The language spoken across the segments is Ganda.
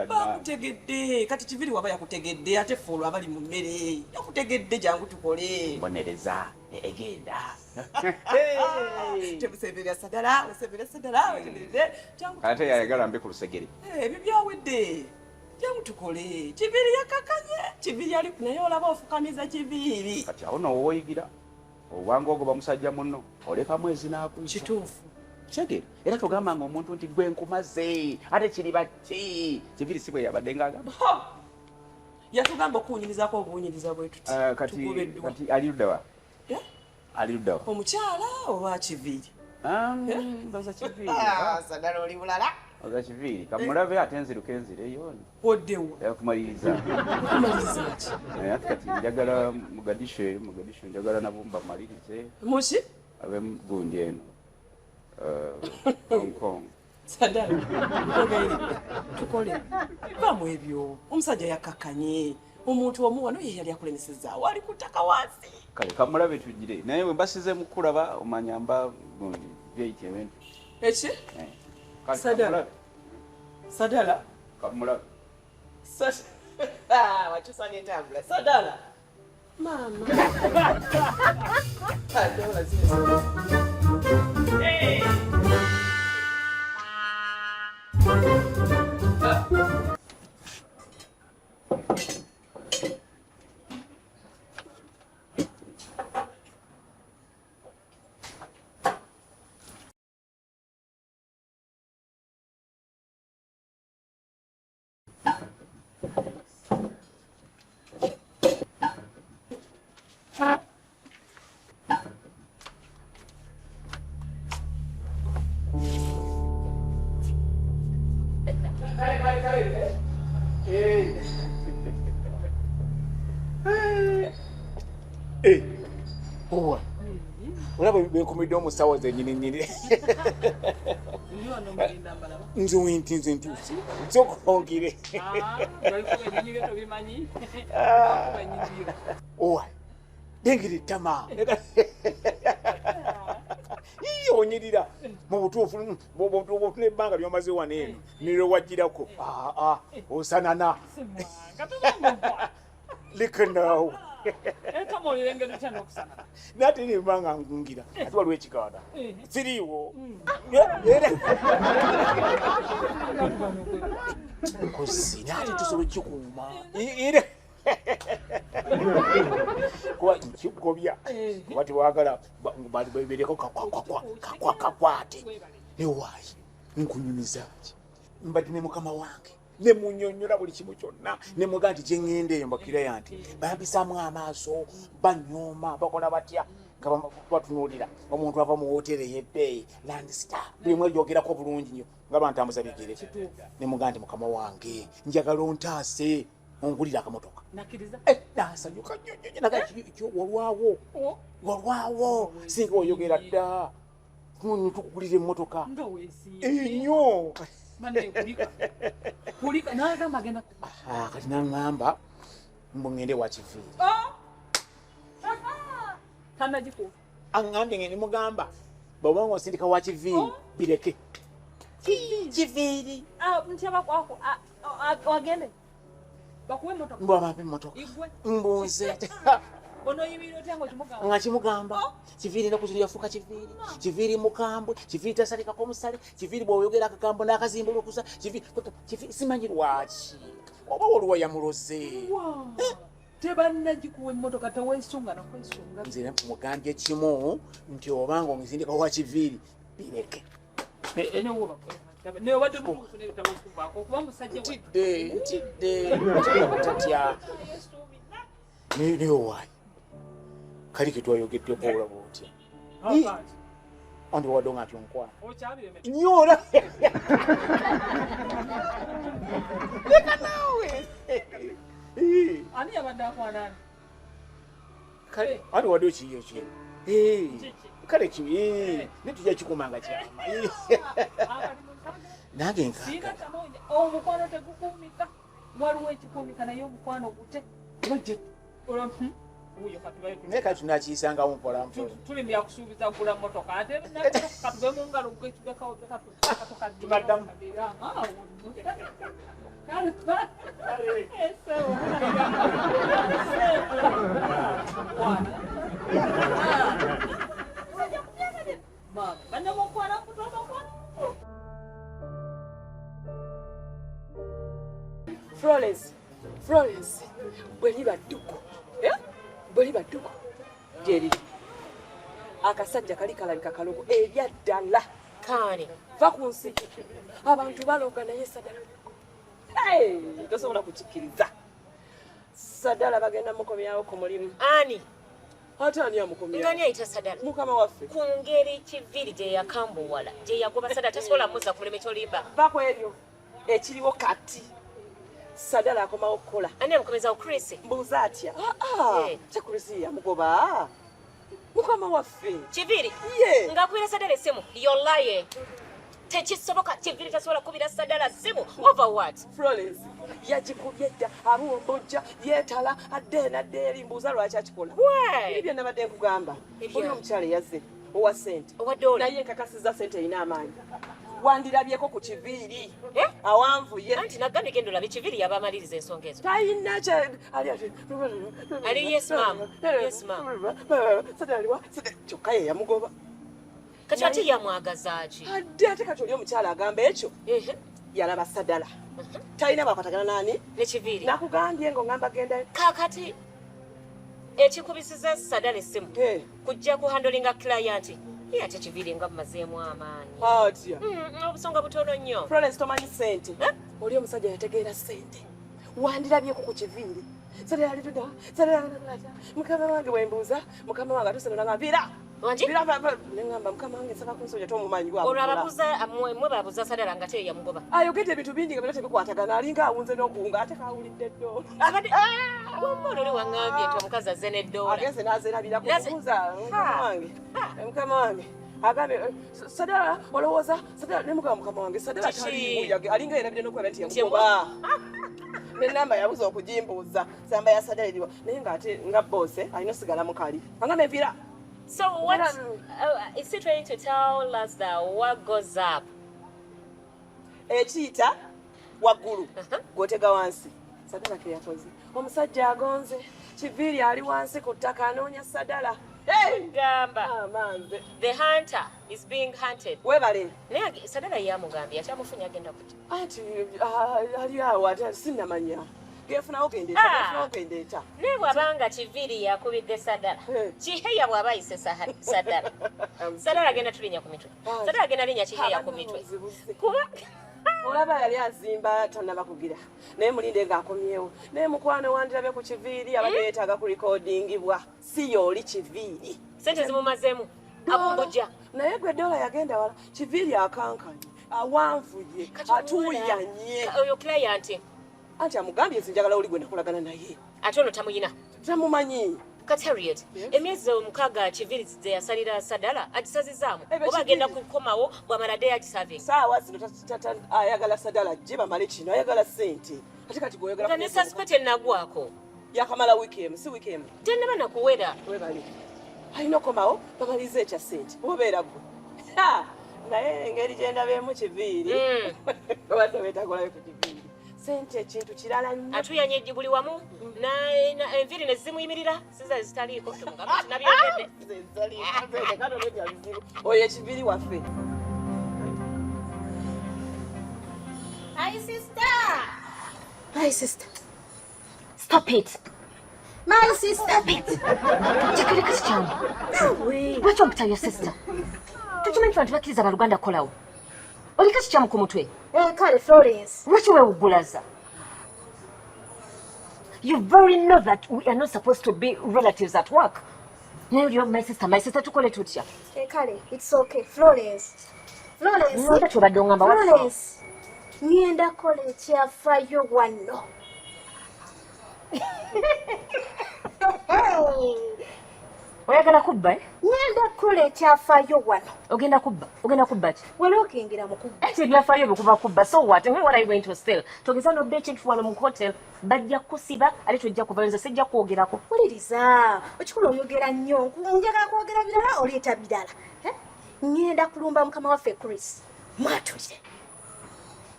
bakutegedde kati kiviri waba yakutegedde ate folo abali mu mmere yakutegedde jangu tukole mbonereza egenda tebuseberera sadala oseberera sadala jangu ate yayagala mbe ku lusegere ebyo byawedde jangu tukole kiviri yakakanye kiviri ali naye olaba ofukamiza kiviri kati awo nowoyigira obwanga ogoba musajja munno oleka mwezi n'akuyisa kituufu segere era tugamba nga omuntu nti gwe nkumaze ate kiri baki kiviri si bwe yabadde ng'agamba yatugamba okuwunyirizako obuwunyiriza bwe tuti kati ali luddawa ali luddawa omukyala oba kiviri ndoza kiviri sadala oli bulala oza kiviri kamulabe ate nziruka enzireyo oddewo yakumaliriza kumaliriza ki ate kati njagala mugadisho njagala nabo mbamalirize muki abe gundi eno Hong Kong sadala tukole bamu ebyo omusajja yakakanye omuntu omuwano ye yali akulemesezaawo ali kutaka wansi kale kamulabe tujire naye bwe mbasize mukulaba omanya mba gundi byeyita ebintu eki sadala kamulabe wakyusa n'entambula sadala mama Olaba benkumidde omusawo zennyininyini nze nti nzokongire owa dengiri tama onyirira mu butuufu bwotuna ebbanga lyomaze wano eno nire wajjirako osanana likanawo nate nembanga ngungira ate waliwo ekikaada siriiwo kozi nate tusobola kikuuma kuba nkigobya kuba tewagala bereko kakwate newaayi nkunyumizaki mbadde ne mukama wange nemunyonyola buli kimu kyonna nemuga nti gyeŋŋenda eyo mbakira nti bampisaamu amaaso banyooma bakola batya nga batunuulira omuntu ava mu woteeri ey'ebbeeyi landstar buli mwe lyogerako bulungi nnyo nga bantambuza bigere nemuga nti mukama wange njagala ontaase ongulira akamotoka nasanyuka nnyo naga walwawo singa oyogera dda tukugulira emmotoka ennyo kati naŋŋamba mbungende wa kiviiri aŋŋambye ngende mugamba bwobanga osindika wa kiviiri bireke kiviiri mbwabampa emmotoka mbunze nga kimugamba kiviiri nakuzino yafuuka kiviiri mukambwe kiviiri tasalikako omusale kiviiri bw'oyogera akagambo n'akazimbulukusa kiviiri simanyi lwaki oba waliwo yamuloze tebannagikuwa emmotoka teweesunga nakwesunga nze mugambye kimu nti obanga omuzindika wa kiviiri bireke ntidde tatya neyowaayi kali ketwayogeddeko olaba otya andi wadde nga nti onkwana nyola leka naawe ani yabadde akwanani kale andi wadde okiyo kye kale kibi netujja kikumanga kyama nange nkaga omukwano tegukumika waliwo ekikumika naye omukwano gute naye kati tunakiyisangawo mpolampola tuli byakusuubiza kugula motoka ate katube mu ngalo tunaddamu Florence, bweliba dduku. Bweliba dduku. Jerry. Akasajja kali kalabika kalugo erya ddala. Kaani. Va ku nsi. Abantu balooga naye Sadala. Tosobola kukikkiriza. Sadala bagenda mukomyawo ku mulimu. Ani? Ate ani amukomyawo? Ngani ayita Sadala? Mukama waffe. Ku ngeri Kiviri gye yakambuwala. Gye yagoba Sadala tasobola muzza ku muleme ky'olimba. Va ku ebyo. Ekiriwo kati. Sadala akomawo okukola. Ani amukomeza Chris? Mbuuza atya. Kya Chris yamugoba. Mukama waffe. Kiviri? Ye. Ngakwira Sadala essimu. You're lying. Tekisoboka Kiviri tasobola kubira Sadala ssimu. Over what? Florence. Yagikubye dda abumbujja yeetala adde eri mbuuza lwaki akikola. Ebyo nabadde nkugamba. Oli omukyala yazze owa ssente. Naye nkakasizza ssente erina amaanyi. Wandirabyeko ku Kiviri. Awanvuye. Anti nagambye genda olabe Kiviri yabamaliriza ensonga ezo. Talina kya Ali yes ma'am. Yes ma'am. Kyokka ye yamugoba. Kati ate yamwagaza ki? Ate kati oli omukyala agamba ekyo. Yalaba Sadala. Talina bwakwatagana nani? Ne Kiviri. Nakugambye ng'ongamba genda. Kakati ekikubisiza Sadala essimu. Kujja ku handlinga client. Ate Kiviri nga bumazeemu amaanyi. Atya. Obusonga butono nnyo. Florence tomanyi ssente. Oli omusajja yategeera ssente. Wandirabyeko ku Kiviri. Sadala alituda. Sadala mukama wange bwembuuza. Mukama wange atusana ngambira. Wanji? Nengamba mukama wange nsaba kunsoja tomumanyi gwa. Olwo ababuuza mwe babuuza Sadala nga te yamugoba. Ayogedde ebintu bingi nga tebikwatagana alinga awunze n'okuwunga ate kawulidde ddoola. Abadde wamma oli wangambye nti omukazi azze n'eddoola. Agenze n'azeerabira kubuuza mukama wange. Agambye Sadala olowooza Sadala ne mugamba mukama wange Sadala taliimu alinga yerabire n'okwera nti yamugoba. N'ennamba yabuza okugimbuuza nsamba ya Sadala eriwa naye ng'ate nga boose alina osigala mukali. Agambye empira. So what is he trying to tell us that what goes up? Ekiyita waggulu gw'otega wansi. Sadala ke yakoze. Omusajja agonze. Kiviri ali wansi ku ttaka anoonya Sadala. Gamba. Amanze. The hunter is being hunted. Webale. Naye Sadala yamugambye akyamufunye agenda kutya. Anti ali awo ate sinnamanya. Gefunawo gendeeta. Naye bw'abanga Kiviri yakubidde Sadala. Kiheya bw'aba ayise Sadala. Sadala agenda tulinya ku mitwe. Sadala agenda linya Kiheya ku mitwe. Kuba olaba yali azimba tannaba kugira. Naye mulinde ng'akomyewo. Naye mukwano wandirabye ku Kiviri abadde yeetaaga ku recordingibwa. Si y'oli Kiviri. Sente zimumazeemu. Abumbujja. Naye gwe ddoola yagenda wala. Kiviri akankanye. Awanvuye. Atuuyanye. Oyo client. Anti amugambye nze njagala oli gwe nakolagana naye. Ate ono tamuyina. Tamumanyi. Kati Harriet, emyezi 6 Kiviri ze yasalira Sadala agisazizaamu. Oba agenda kukomawo bw'amala dde agisaving. Saawa zino ayagala Sadala gye bamale kino ayagala ssente. Ate kati gw'oyagala. Nga ne suspect ennagwako. Yakamala weekend, si weekend. Tennaba nakuwera. Webali. Alina okomawo bamalize ekya ssente. Obeera gwe. Naye engeri gye ndabeemu Kiviri. Obadde weetagolayo ku Kiviri. Sente ekintu kirala nnyo. Atuyanye buli wamu enviri ne zimuyimirira siza zitaliiko tumugamba nabyogedde. Oyo Kiviri waffe. Hi sister. My sister. Stop it. My sister. Stop it. Chakiri kasichana. We. Lwaki ompita your sister? Tukimanyi abantu bakkiriza baluganda kolawo. Oli kasichana ku mutwe. Kale Florence. Lwaki weewugulaza? You very know that we are not supposed to be relatives at work. Now you're my sister. My sister tukole tutya. Kale, it's okay. Florence. Florence. Nonda tubadde ngamba watu. Florence. Ngenda kola ekyafayo wano. Oyagala kubba? Ngenda kola ekyafayo wano. Ogenda kubba? Ogenda kubba ki? Wala okengira mu kubba. Ati ebyafaayo bikuba kubba. So what? And what are you going to steal? Togeza no bechi tuwala mu hotel. Bajja kusiba ali tujja kuvalenza sijja kwogerako. Wuliriza. Okikola oyogera nnyo. Njagala kwogera birala oleeta birala. Ngenda kulumba mukama waffe Chris. Mwatulire.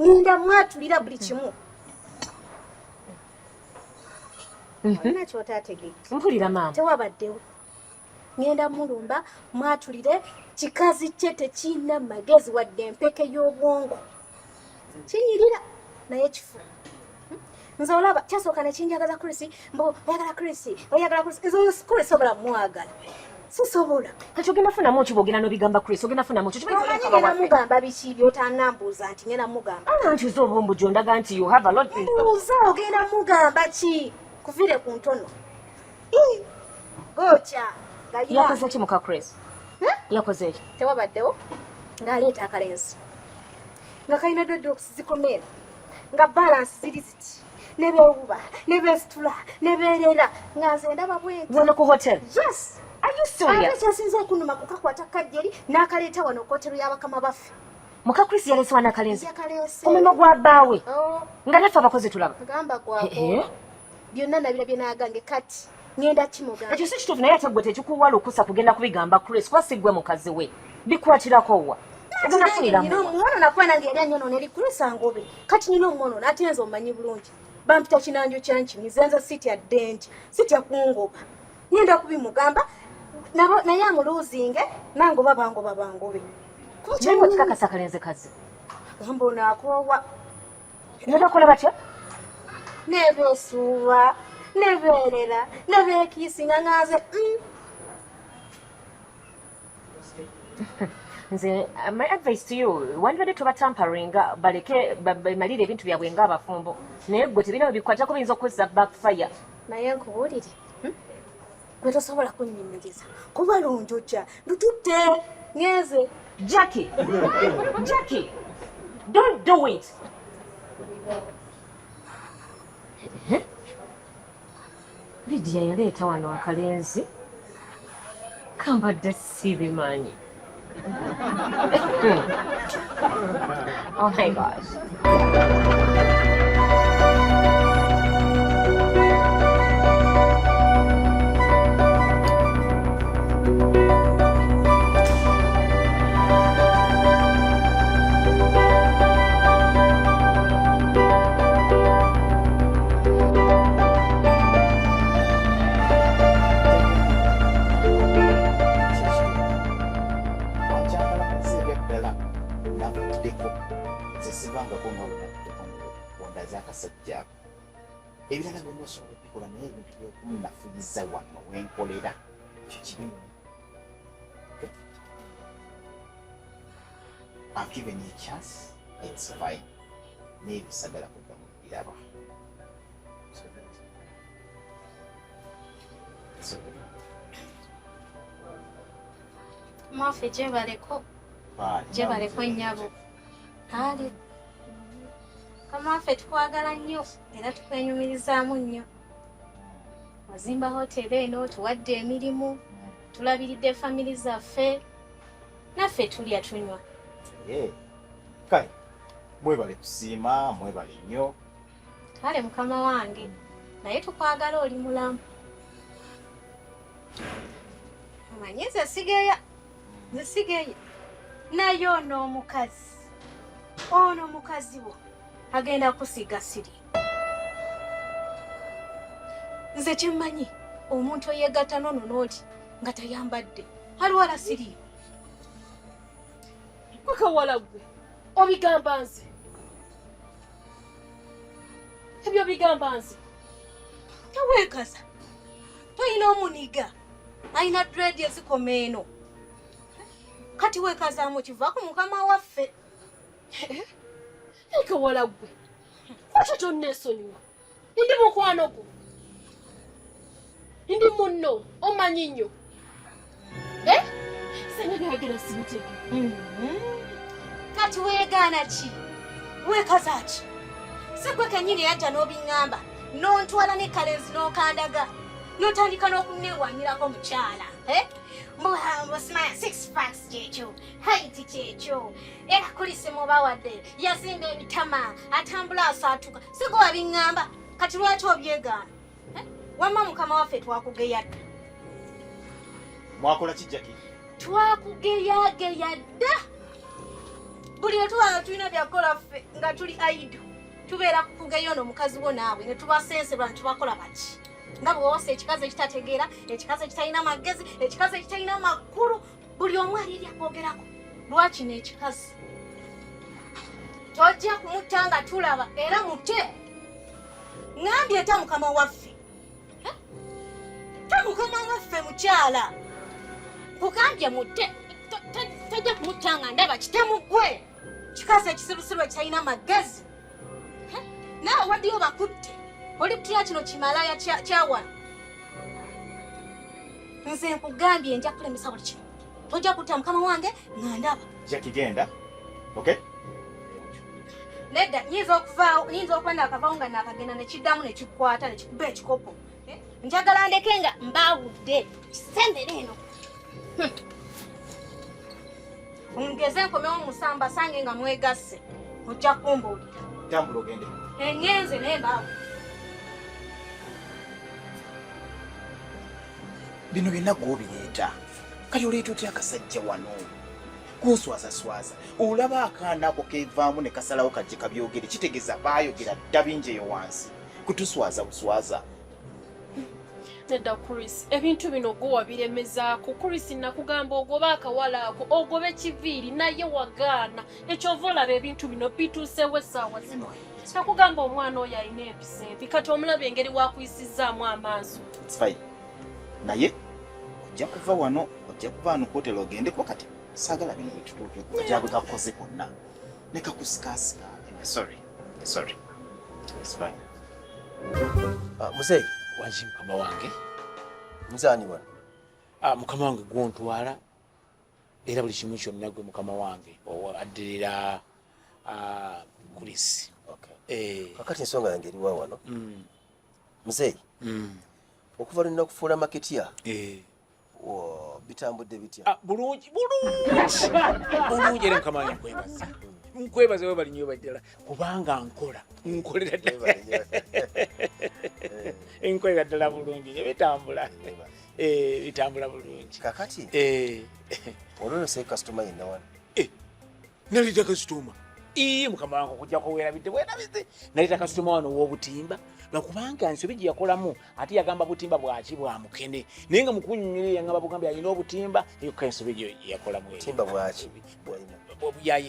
Ngenda mwatulira buli kimu. olina kyotategedde. Mpulira maama. Tewabaddewo. Ngenda mulumba mwatulire kikazi kye tekirina magezi wadde empeke y'obwongo. Kinyirira naye kifu. Nze olaba kyasooka ne kinjagaza Chris, mbo oyagala Chris, oyagala Chris. Nze sobola mwagala. Sisobola. Kati ogenda funamu ki bw'ogenda n'obigamba Chris? Ogenda funamu ki? Ngenda mugamba biki by'otanambuuza nti ngenda mugamba. Nti zo obumbujo ndaga nti you have a lot. Mbuuza ogenda mugamba ki? Kuvire ku ntono. Gocha. Yakoze ki muka Chris? Yakoze ki? Tewabaddewo ng'aleeta akalenzi. Nga kalina dreadlocks zikomera. Nga balance ziri ziti. Nebeewuba, nebesitula, nebeerera. Nga nze ndaba bwenti. Wano ku hotel? Yes. Are you serious? Kyasinza okunuma kukakwata kajjeri n'akaleeta wano kootero y'abakama baffe. Muka Chris yaleese wano akalenzi? Yakaleese. Omumwa gwa bbaawe? Oh. Nga naffe abakozi tulaba? Gamba gwako. Byonna nabirabye n'agange kati. Ngenda kimugamba. Ekyo si kituufu naye ate ggwe tekikuwa lukusa kugenda kubigamba Chris kuba si ggwe mukazi we. Bikwatirako wa? Ogenda funiramu. Nina omwono nakuba nange yali anyonoona eri Chris angobe. Kati nina omwono ate nze omanyi bulungi. Bampita kinanjo kyankimiza nze sitya ddengi, sitya kungoba. Ngenda kubimugamba naye amuluuzinge nangoba bangobe. Kyaliwo kikakasa akalenzi kazi. Gamba ono akoowa. Nebakola batya? Nebeesuuba, nebeerera, nebeekiisinga nganze. Nze, my advice to you, wandibadde tobatamparinga baleke bamalire ebintu byabwe ng'abafumbo. Naye ggwe tebina bikwatako biyinza okuzza backfire. Naye nkubuulire. Gwe tosobola kunnyimiriza. Kuba lunjojja, lututte. Ngeze. Jackie! Jackie! Don't do it! Lydia yaleeta wano akalenzi. Kambadde sibimanyi. Oh my gosh. Ebirala byonna osobola okubikola naye ebintu by'okunnafuyiza wano wenkolera kikiri. I've given you a chance, it's fine. Naye bisagala kudda mu biraba. Mwafe gyebaleko nnyabo. Ali. Kamaffe tukwagala nnyo era tukwenyumirizaamu nnyo. Wazimba hoteri eno tuwadde emirimu, tulabiridde famiri zaffe, naffe tulya tunywa. Kale, mwebale kusiima, mwebale nnyo. Kale mukama wange, naye tukwagala oli mulamu. Omanyi nze sigeya. Naye ono omukazi wo agenda kusiga siri. Nze kyemmanyi omuntu eyeegatta nono n'oli nga tayambadde aliwala siri. Wakawala gwe obigamba nze. Ebyo bigamba nze. Teweekaza. Toyina omuniga. Ayina dread ezikoma eno. Kati weekazaamu kivaako mukama waffe. Wakawala gwe. Lwaki tonneesonyiwa? Ndi mukwano gwo. Ndi munno omanyi nnyo. Senegayagala simutege. Kati weegaana ki? Weekaza ki? Si gwe kennyini yajja n'obiŋŋamba n'ontwala ne kalenzi n'okandaga n'otandika n'okunneewanyirako mukyala. Musimanya 6 packs kyekyo, height kyekyo. Era kulise mubawadde yazimba emitama atambula asaatuka. Si gwe wabiŋŋamba kati lwaki obyegaana? Wamma mukama waffe twakugeya dda. Mwakola ki Jackie? Twakugeyageya dda. Buli lwe tuba tulina byakola ffe nga tuli aido tubeera kukugeya ono mukazi wo naawe ne tubasensebwa ne tubakola baki. nga bw'owosa ekikazi ekitategeera, ekikazi ekitalina magezi, ekikazi ekitalina makulu, buli omu aliri akwogerako. Lwaki n'ekikazi tojja kumutta nga tulaba era mutte. Ngambye ta mukama waffe, ta mukama waffe mukyala, kugambye mutte, tojja kumutta nga ndaba kitemu ggwe, kikazi ekisirusiru ekitalina magezi. Naawe waddeyo bakutte, oli kutya kino kimalaya kyawano. Nze nkugambye nja kulemesa buli kimu, tojja kutta mukama wange nga ndaba. Jakigenda, okay? Nedda nyinza okuvaawo, nyinza okwenda akavaawo nga naakagenda nekiddamu nekikukwata nekikuba ekikopo. Njagala ndeke nga mbaawudde kisembere eno. Ongeze nkomewo musamba sange nga mwegasse, ojja kumbuulira. Tambula ogende. Engenze naye mbaawo. Bino byonna gw'obireeta. Kati oleeta otya akasajja wano? Kunswazaswaza. Olaba akaana ako keevaamu ne kasalawo kajje kabyogere, kitegeeza baayogera dda bingi eyo wansi. Kutuswaza buswaza. Nedda Chris, ebintu bino gwe wabiremezaako. Chris nakugamba ogobe akawala ako, ogobe kiviiri naye wagaana. Ekyova olaba ebintu bino bituusewo essaawa zino. Nakugamba omwana oyo alina empisa embi, kati omulaba engeri wakuyisizaamu amaaso. It's fine. Naye ojja kuva wano, ojja kuva wano kwotera ogendeko kati. Saagala bino bitutuutu ojja gakoze konna. Ne kakusikaasika. Sorry. It's fine. Muzeeyi. Wanji mukama wange. Muzaani wano. Mukama wange gwontwala era buli kimu kyonna gwe mukama wange addirira Chris. Okay. Kakati ensonga yange eriwa wano. Muzeeyi. Okuva lwe nakufuula maketya. Bitambudde bitya? Bulungi era mukama wange nkwebaza. Nkwebaza we bali nnyo baddala kubanga nkolera ddala. Enkolera ddala bulungi bitambula. Bitambula bulungi. Kakati olwose customer yenna wano. Naleta customer. Mukama wange okujja kuweerabidde bwerabidde. Naleta customer wano w'obutimba lwakubanga nsobi gye yakolamu ate yagamba butimba bwaki bwa mukene naye nga mukunnyonnyola yangamba bugambye alina obutimba yokka ensobi gye yakolamu. Butimba bwaki bwalina?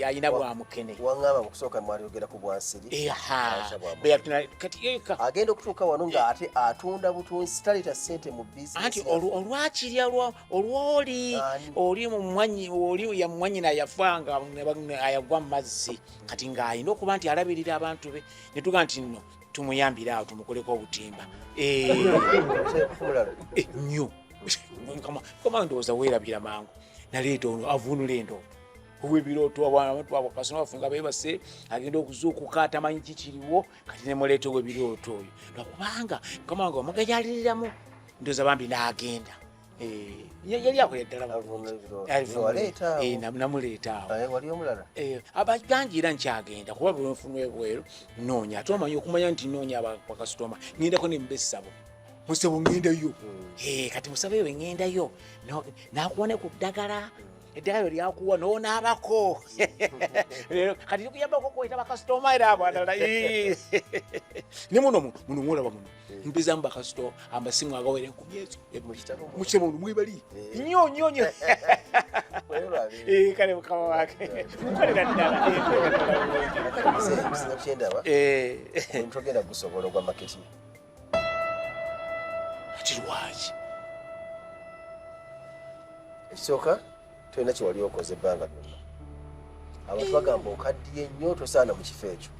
Alina bwa mukene. Waŋŋamba mu kusooka mwayogera ku bwansiri. Kati agenda okutuuka wano nga ate atunda butunzi taleta ssente mu bizinesi. Anti olwakirya oli oli yamwanyina yafanga ayagwa mu mazzi kati ng'alina okuba nti alabirira abantu be ne tuga nti nno tumuyambire awo tumukoleko obutimba. Nnyo kama ndowooza weerabira mangu naleeta ono avunula endooto ow'ebirooto abantu abo kasona bafunga beebase agenda okuzuukuka atamanyi kikiriwo kati ne muleeta ow'ebirooto oyo lwakubanga mukama wange wamugajaliriramu ndowooza bambi n'agenda. Yali akola ddala namuleeta awo. Wali omulala? Abaganjira nkyagenda kuba bwe nfuna ebweru nnoonya ate omanyi okumanya nti nnoonya bakasitoma ŋŋendako ne mbessabo musabo ŋŋendayo kati musabeyo we ŋŋendayo n'akuwa ne ku ddagala eddagala lyakuwa n'onaabako kati likuyambako kweta bakasitoma era abalala ne muno mwolaba muno mpezamu bakasito amasimu agawera enkumi ezo mukitabo muno mwebali nnyo kale mukama wake mukolera ddala kyendaba ntogenda gusobola ogwa maketi ati lwaki ekisooka tolina kyewali okoze ebbanga lyonna abantu bagamba okaddiye nnyo tosaana mu kifo ekyo.